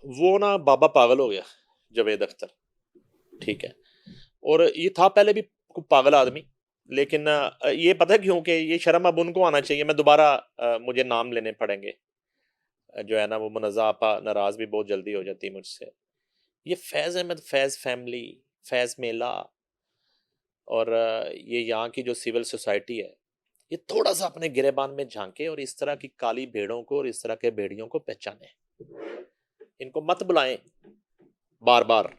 वो ना बाबा पागल हो गया, जावेद अख्तर। ठीक है। और ये था पहले भी कोई पागल आदमी, लेकिन ये पता है क्यों कि ये शर्म अब उनको आना चाहिए। मैं दोबारा मुझे नाम लेने पड़ेंगे, जो है ना वो मुनज़्ज़ा आपा नाराज भी बहुत जल्दी हो जाती है मुझसे। ये फैज़ अहमद, फैज़ फैमिली, फैज़ मेला और ये यहाँ की जो सिविल सोसाइटी है, ये थोड़ा सा अपने गिरेबान में झांके और इस तरह की काली भेड़ों को और इस तरह के भेड़ियों को पहचाने। इनको मत बुलाएं बार बार।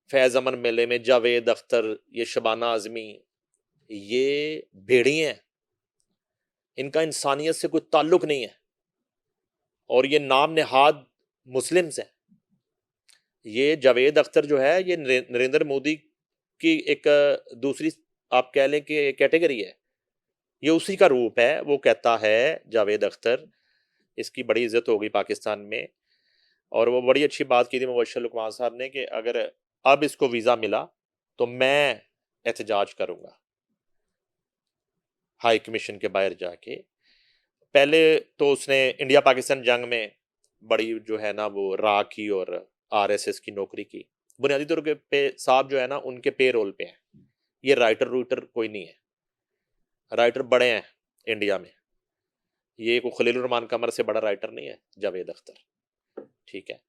फैज अमन मेले में जावेद अख्तर, ये शबाना आजमी, ये भेड़िए हैं, इनका इंसानियत से कोई ताल्लुक नहीं है और ये नाम नेहाद मुस्लिम्स हैं। ये जावेद अख्तर जो है ये नरेंद्र मोदी की एक दूसरी आप कह लें कि कैटेगरी है। ये उसी का रूप है। वो कहता है जावेद अख्तर, इसकी बड़ी इज्जत होगी पाकिस्तान में और वो बड़ी अच्छी बात की थी मुबश्शिर लुकमान साहब ने कि अगर अब इसको वीज़ा मिला तो मैं एहतजाज करूंगा हाई कमीशन के बाहर जाके। पहले तो उसने इंडिया पाकिस्तान जंग में बड़ी जो है ना वो रा की और आरएसएस की नौकरी की। बुनियादी तौर पे साहब जो है ना उनके पे रोल पे हैं। ये राइटर रूटर कोई नहीं है, राइटर बड़े हैं इंडिया में। ये कोई खलील रहमान कमर से बड़ा राइटर नहीं है जावेद अख्तर। ठीक है।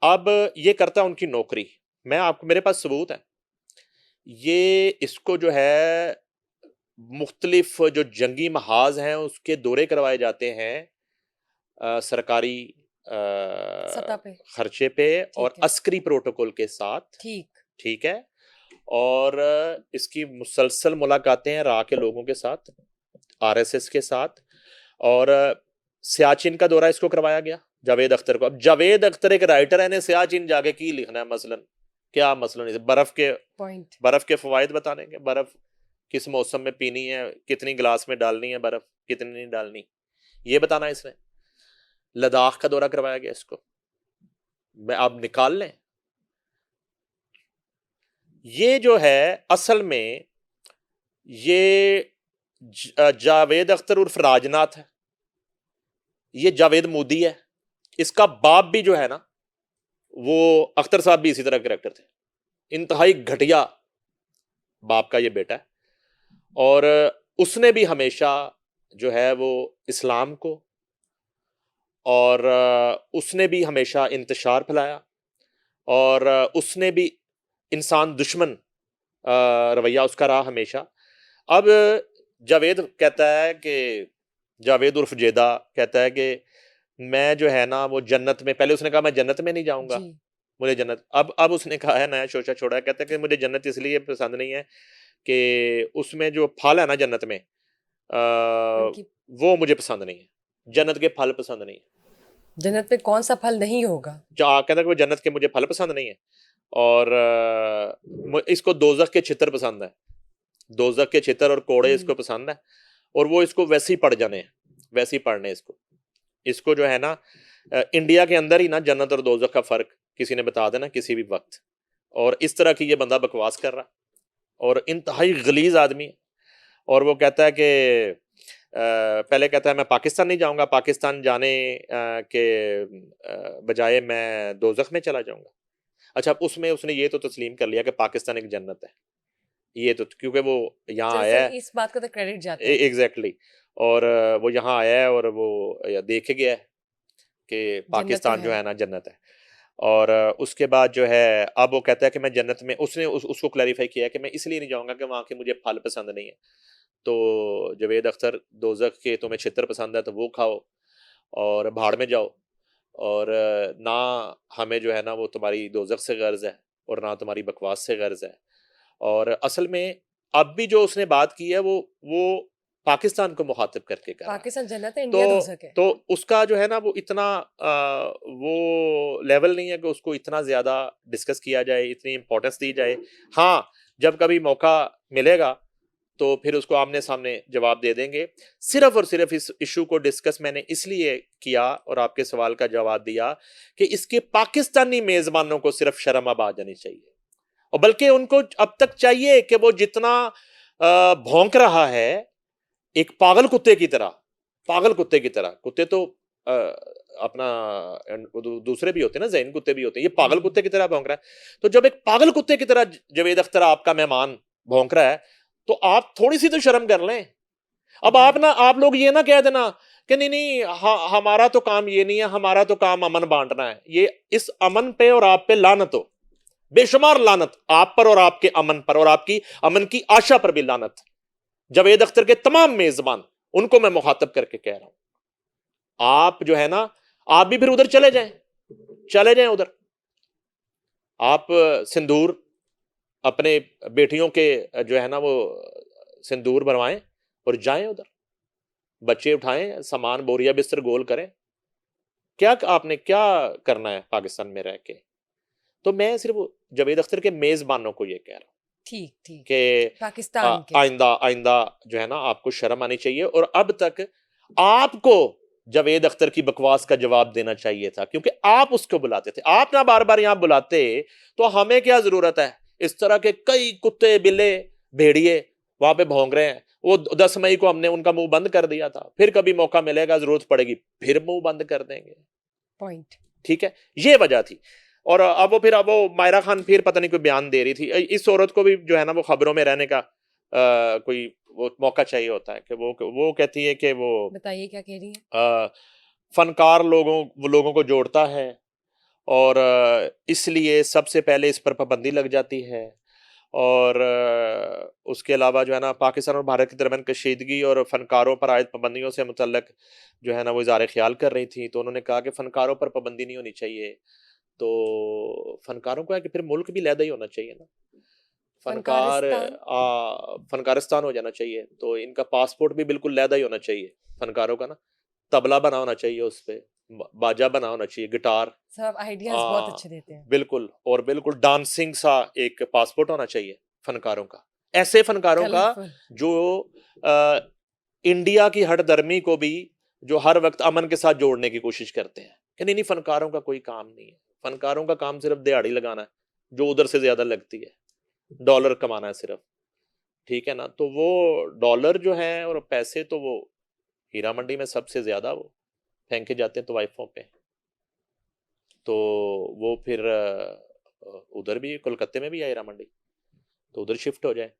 अब ये करता है उनकी नौकरी। मैं आपको, मेरे पास सबूत है। ये इसको जो है मुख्तलिफ जो जंगी महाज हैं उसके दौरे करवाए जाते हैं सरकारी सतह पे। खर्चे पे और ठीक है। अस्करी प्रोटोकॉल के साथ। ठीक। ठीक है। और इसकी मुसलसल मुलाकातें हैं रा के लोगों के साथ, आरएसएस के साथ। और सियाचिन का दौरा इसको करवाया गया जावेद अख्तर को। अब जावेद अख्तर एक राइटर है ने सियाचिन जाके की लिखना है मसलन, क्या मसलन इसे पॉइंट। बर्फ के फवायद बताने, बर्फ किस मौसम में पीनी है, कितनी गिलास में डालनी है बर्फ, कितनी नहीं डालनी, ये बताना है इसने। लद्दाख का दौरा करवाया गया इसको। मैं आप निकाल लें। ये जो है असल में ये जावेद अख्तर उर्फ राजनाथ है। ये जावेद मोदी है। इसका बाप भी जो है ना वो अख्तर साहब भी इसी तरह के करेक्टर थे। इंतहाई घटिया बाप का ये बेटा है। और उसने भी हमेशा जो है वो इस्लाम को और उसने भी हमेशा इंतशार फैलाया और उसने भी इंसान दुश्मन रवैया उसका रहा हमेशा। अब जावेद कहता है कि जावेद उर्फ जेदा कहता है कि मैं जो है ना वो जन्नत में, पहले उसने कहा मैं जन्नत में नहीं जाऊंगा, जी। मुझे जन्नत, अब उसने कहा है नया शोशा छोड़ा है, कहता है कि मुझे जन्नत इसलिए पसंद नहीं है कि उसमें जो फल है ना जन्नत में उनकी वो मुझे पसंद नहीं है। जन्नत के फल पसंद नहीं है। जन्नत में कौन सा फल नहीं होगा। कहता है कि जन्नत के मुझे फल पसंद नहीं है और इसको दोजख के छितर पसंद है। दोजख के छितर और कोड़े इसको पसंद है और वो इसको वैसे ही पढ़ जाने हैं, वैसे ही पढ़ने इसको। इसको जो है ना इंडिया के अंदर ही ना जन्नत और दोजख का फर्क किसी ने बता देना किसी भी वक्त। और इस तरह की ये बंदा बकवास कर रहा और इंतहाई गलीज आदमी है। और वो कहता है कि पहले कहता है मैं पाकिस्तान नहीं जाऊंगा, पाकिस्तान जाने के बजाय मैं दोजख में चला जाऊंगा। अच्छा, उसमें उसने ये तो तस्लीम कर लिया कि पाकिस्तान एक जन्नत है। ये तो क्योंकि वो यहाँ चल आया सर है। इस बात का तो क्रेडिट जाता है। एग्जैक्टली। और वो यहाँ आया है और वो देख गया है कि जन्नत तो पाकिस्तान जो है। है ना जन्नत है। और उसके बाद जो है अब वो कहता है कि मैं जन्नत में, उसने उसको क्लैरिफाई किया है कि मैं इसलिए नहीं जाऊंगा कि वहाँ के मुझे फल पसंद नहीं है। तो जावेद अख्तर, दोजख के तुम्हें छितर पसंद है तो वो खाओ और भाड़ में जाओ। और ना हमें जो है ना वो तुम्हारी दोजख से गर्ज है और ना तुम्हारी बकवास से गर्ज है। और असल में अब भी जो उसने बात की है वो पाकिस्तान को मुखातिब करके कर रहा है। पाकिस्तान जन्नत है, तो इंडिया दोजक है। तो उसका जो है ना वो इतना वो लेवल नहीं है कि उसको इतना ज्यादा डिस्कस किया जाए, इतनी इंपॉर्टेंस दी जाए। हाँ, जब कभी मौका मिलेगा तो फिर उसको आमने सामने जवाब दे देंगे। सिर्फ और सिर्फ इस इशू को डिस्कस मैंने इसलिए किया और आपके सवाल का जवाब दिया कि इसके पाकिस्तानी मेजबानों को सिर्फ शर्म अब आ जानी चाहिए और बल्कि उनको अब तक चाहिए कि वो जितना भौंक रहा है एक पागल कुत्ते की तरह, पागल कुत्ते की तरह, कुत्ते तो अपना दूसरे भी होते हैं ना, ज़ैन कुत्ते भी होते हैं, ये पागल कुत्ते की तरह भौंक रहा है। तो जब एक पागल कुत्ते की तरह जावेद अख्तर आपका मेहमान भौंक रहा है, तो आप थोड़ी सी तो शर्म कर लें। अब आप लोग ये ना कह देना कि नहीं नहीं, हमारा तो काम ये नहीं है, हमारा तो काम अमन बांटना है। ये इस अमन पे और आप पे लानत हो, बेशुमार लानत आप पर और आपके अमन पर और आपकी अमन की आशा पर भी लानत। जावेद अख्तर के तमाम मेजबान, उनको मैं मुखातब करके कह रहा हूं, आप जो है ना, आप भी फिर उधर चले जाएं उधर। आप सिंदूर अपने बेटियों के जो है ना वो सिंदूर भरवाएं और जाएं उधर, बच्चे उठाएं, सामान बोरिया बिस्तर गोल करें। क्या आपने क्या करना है पाकिस्तान में रह के? तो मैं सिर्फ जावेद अख्तर के मेजबानों को ये कह रहा हूं ठीक ठीक कि पाकिस्तान के आइंदा आइंदा जो है ना आपको शर्म आनी चाहिए, और अब तक आपको जावेद अख्तर की बकवास का जवाब देना चाहिए था, क्योंकि आप उसको बुलाते थे। आप ना बार बार यहां बुलाते तो हमें क्या जरूरत है? इस तरह के कई कुत्ते बिल्ले भेड़िए वहां पे भौंक रहे हैं। वो 10 मई को हमने उनका मुंह बंद कर दिया था, फिर कभी मौका मिलेगा, जरूरत पड़ेगी फिर मुंह बंद कर देंगे। पॉइंट। ठीक है, ये वजह थी। और अब वो मायरा खान फिर पता नहीं कोई बयान दे रही थी। इस औरत को भी जो है ना वो खबरों में रहने का कोई वो मौका चाहिए होता है कि वो कहती है कि वो बताइए क्या कह रही है। फनकार लोगों को जोड़ता है, और इसलिए सबसे पहले इस पर पाबंदी लग जाती है। और उसके अलावा जो है ना पाकिस्तान और भारत के दरमियान कशीदगी और फनकारों पर आयद पाबंदियों से मुतल्लक जो है ना वो इज़हार ख्याल कर रही थी। तो उन्होंने कहा कि फनकारों पर पाबंदी नहीं होनी चाहिए, तो फनकारों को है कि फिर मुल्क भी लहदा ही होना चाहिए ना, फनकार फनकारिस्तान फनकारिस्तान हो जाना चाहिए। तो इनका पासपोर्ट भी बिल्कुल लहदा ही होना चाहिए फनकारों का ना, तबला बना होना चाहिए, उस पे बाजा बना होना चाहिए, गिटार। सब आइडियाज बहुत अच्छे देते हैं। बिल्कुल, और बिल्कुल डांसिंग सा एक पासपोर्ट होना चाहिए फनकारों का, ऐसे फनकारों का कलरफुल। जो आ, इंडिया की हठधर्मी को भी जो हर वक्त अमन के साथ जोड़ने की कोशिश करते हैं कि नहीं नहीं फनकारों का कोई काम नहीं है, फनकारों का काम सिर्फ दिहाड़ी लगाना है जो उधर से ज्यादा लगती है, डॉलर कमाना है सिर्फ। ठीक है ना, तो वो डॉलर जो है और पैसे तो वो हीरा मंडी में सबसे ज्यादा वो फेंके जाते हैं तो वाइफों पे। तो वो फिर उधर भी कलकत्ते में भी है हीरा मंडी, तो उधर शिफ्ट हो जाए।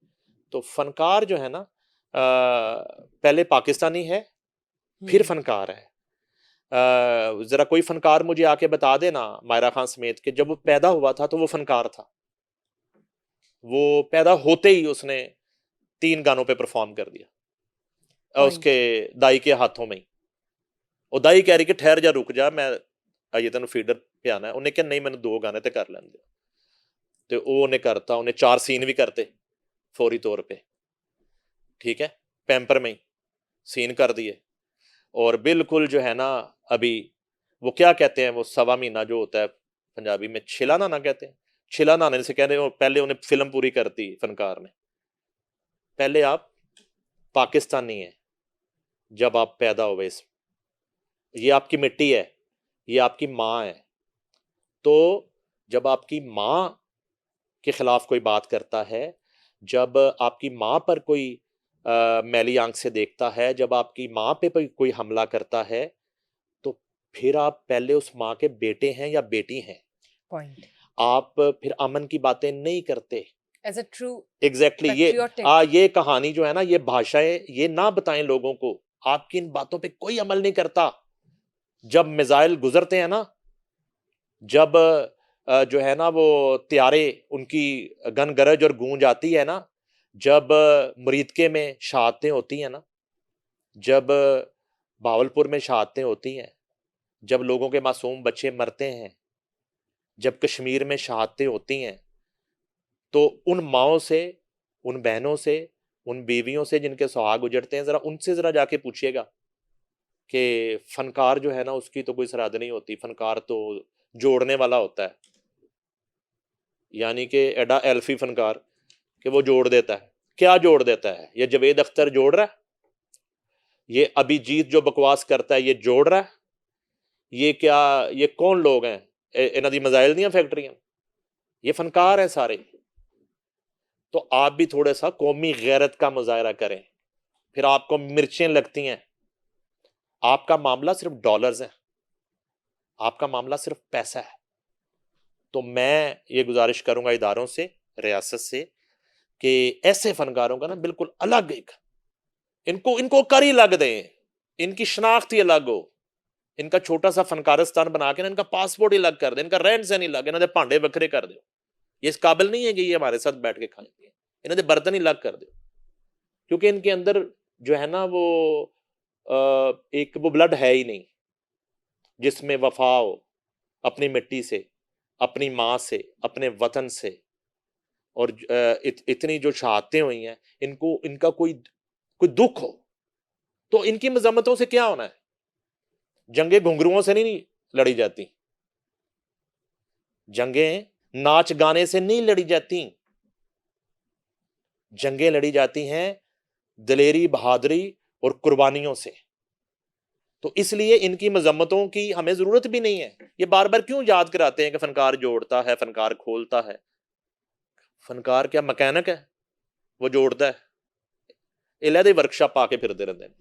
तो फनकार जो है ना पहले पाकिस्तानी है फिर फनकार है। जरा कोई फनकार मुझे आके बता देना मायरा खान समेत के जब वो पैदा हुआ था तो वो फनकार था, वो पैदा होते ही उसने 3 गानों पे परफॉर्म कर दिया उसके दाई के हाथों में ही। ਉਹ दाई कह रही कि ठहर जा रुक जा मैं अजे तेन फीडर पे आना है, उन्हें क्या नहीं मैंने 2 गाने तो कर लैन दे, तो उन्हें करता, उन्हें 4 सीन भी करते फौरी तौर पे। ठीक है, पैम्पर में ही सीन कर दिए, और बिल्कुल जो है ना अभी वो क्या कहते हैं वो 1.25 महीना जो होता है पंजाबी में छिला नाना कहते हैं, छिला नाने से कहते हैं पहले उन्हें फिल्म पूरी कर दी फनकार ने। पहले आप पाकिस्तानी हैं जब आप पैदा हुए, इस ये आपकी मिट्टी है, ये आपकी माँ है। तो जब आपकी माँ के खिलाफ कोई बात करता है, जब आपकी माँ पर कोई मैली आंख से देखता है, जब आपकी माँ पे कोई हमला करता है, तो फिर आप पहले उस माँ के बेटे हैं या बेटी हैं। पॉइंट। आप फिर अमन की बातें नहीं करते। एज अ ट्रू एग्जैक्टली ये कहानी जो है ना, ये भाषाएं ये ना बताएं लोगों को, आपकी इन बातों पे कोई अमल नहीं करता। जब मिसाइल गुजरते हैं ना, जब जो है ना वो त्यारे उनकी गन गरज और गूंज आती है ना, जब मरीदके में शहादतें होती हैं ना, जब भावलपुर में शहादतें होती हैं, जब लोगों के मासूम बच्चे मरते हैं, जब कश्मीर में शहादतें होती हैं, तो उन माओं से, उन बहनों से, उन बीवियों से जिनके सुहाग उजड़ते हैं, जरा उनसे जरा जाके पूछिएगा कि फनकार जो है ना उसकी तो कोई सराहद नहीं होती, फनकार तो जोड़ने वाला होता है। यानी कि एडा एल्फी फनकार कि वो जोड़ देता है। क्या जोड़ देता है? ये जावेद अख्तर जोड़ रहा है, ये अभिजीत जो बकवास करता है ये जोड़ रहा है, ये क्या, ये कौन लोग हैं? इन्हां दी मिसाइल दी फैक्ट्रियां, ये फनकार हैं सारे। तो आप भी थोड़ा सा कौमी गैरत का मुजाहरा करें, फिर आपको मिर्चें लगती हैं। आपका मामला सिर्फ डॉलर्स है, आपका मामला सिर्फ पैसा है। तो मैं ये गुजारिश करूंगा इदारों से, रियासत से, कि ऐसे फनकारों का ना बिल्कुल अलग एक इनको करी लग दें, इनकी शनाख्त ही अलग हो, इनका छोटा सा फनकारस्तान बना के ना इनका पासपोर्ट ही अलग कर दे, इनका रहन सहन ही अलग, इन्होंने भांडे बखरे कर दो। ये इस काबिल नहीं है कि ये हमारे साथ बैठ के खाएंगे, इन्होंने बर्तन ही अलग कर दो। क्योंकि इनके अंदर जो है ना वो एक वो ब्लड है ही नहीं जिसमें वफा हो अपनी मिट्टी से, अपनी माँ से, अपने वतन से। और इतनी जो शहादतें हुई हैं, इनको इनका कोई कोई दुख हो तो इनकी मजम्मतों से क्या होना है? जंगें घुंघरुओं से नहीं लड़ी जाती, जंगें नाच गाने से नहीं लड़ी जाती, जंगें लड़ी जाती हैं दलेरी, बहादुरी और कुर्बानियों से। तो इसलिए इनकी मजम्मतों की हमें जरूरत भी नहीं है। ये बार बार क्यों याद कराते हैं कि फनकार जोड़ता है, फनकार खोलता है? फनकार क्या मैकेनिक है वो जोड़ता है? इलाही वर्कशॉप आके फिरते रहते हैं।